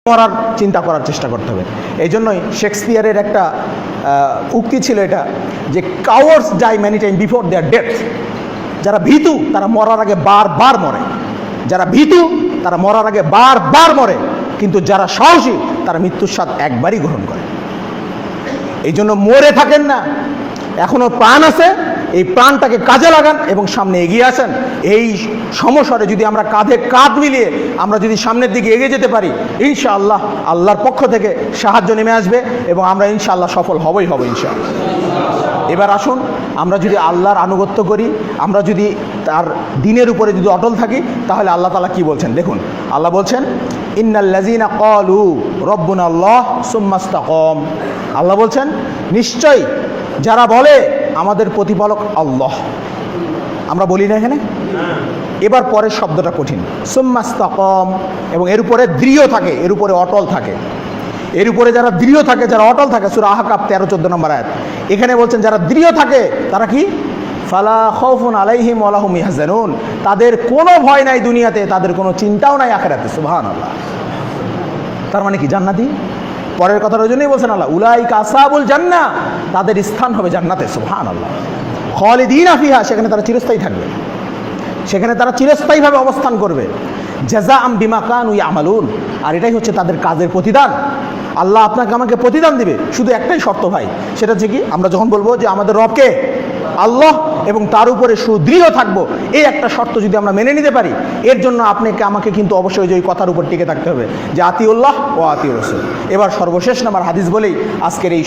মরার চিন্তা করার চেষ্টা করতে হবে। এই জন্যই শেক্সপিয়ারের একটা উক্তি ছিল এটা, যে cowards die many time before their death. যারা ভীতু তারা মরার আগে বারবার মরে, যারা ভীতু তারা মরার আগে বারবার মরে, কিন্তু যারা সাহসী তারা মৃত্যুর স্বাদ একবারই গ্রহণ করে। এই জন্য মরে থাকেন না, এখনো প্রাণ আছে, এই প্রাণটাকে কাজে লাগান এবং সামনে এগিয়ে আসেন। এই সমস্যারে যদি আমরা কাঁধে কাঁধ মিলিয়ে আমরা যদি সামনের দিকে এগিয়ে যেতে পারি, ইনশাআল্লাহ আল্লাহর পক্ষ থেকে সাহায্য নেমে আসবে এবং আমরা ইনশাআল্লাহ সফল হবই হব ইনশাআল্লাহ। এবার আসুন, আমরা যদি আল্লাহর আনুগত্য করি, আমরা যদি তার দিনের উপরে যদি অটল থাকি, তাহলে আল্লাহ তাআলা কি বলছেন দেখুন। আল্লাহ বলছেন, ইন্নাল্লাযীনা ক্বালু রাব্বুনাল্লাহ সুম্মা ইসতাকাম। আল্লাহ বলছেন, নিশ্চয়ই যারা বলে আমাদের প্রতিপালক আল্লাহ, আমরা বলি না এখানে? এবার পরের শব্দটা কঠিন, সুম্মা ইসতাকাম, এবং এর উপরে দৃঢ় থাকে, এর উপরে অটল থাকে। এর উপরে যারা দৃঢ় থাকে, যারা অটল থাকে, সূরা আহকাফ 13-14 নম্বর আয়াত। এখানে বলছেন যারা দৃঢ় থাকে তারা কি? ফালা খাউফুন আলাইহিম ওয়ালা হুম ইয়াহজানুন, তাদের কোনো ভয় নাই দুনিয়াতে, তাদের কোনো চিন্তাও নাই আখিরাতে। সুবহানাল্লাহ। তার মানে কি? জান্নাতি। পরের কথার জন্যই বলছেন আল্লাহ, উলাইকা আসহাবুল জান্নাহ, তাদের স্থান হবে জান্নাতে। সুবহানাল্লাহ। খালিদিনা ফিহা, সেখানে তারা চিরস্থায়ী থাকবে, সেখানে তারা চিরস্থায়ীভাবে অবস্থান করবে। জাযাআম বিমা কানু ইয়ামালুন, আর এটাই হচ্ছে তাদের কাজের প্রতিদান। আল্লাহ আপনাকে আমাকে প্রতিদান দিবে, শুধু একটাই শর্ত ভাই, সেটা হচ্ছে কি? আমরা যখন বলবো যে আমাদের রবকে আল্লাহ এবং তার উপরে সুদৃঢ় থাকবো, এই একটা শর্ত যদি আমরা মেনে নিতে পারি, এর জন্য আপনাকে আমাকে কিন্তু অবশ্যই ওই কথার উপর টিকে থাকতে হবে যে আতিউল্লাহ ও আতিউর রাসূল। এবার সর্বশেষ নাম্বার হাদিস বলেই আজকের এই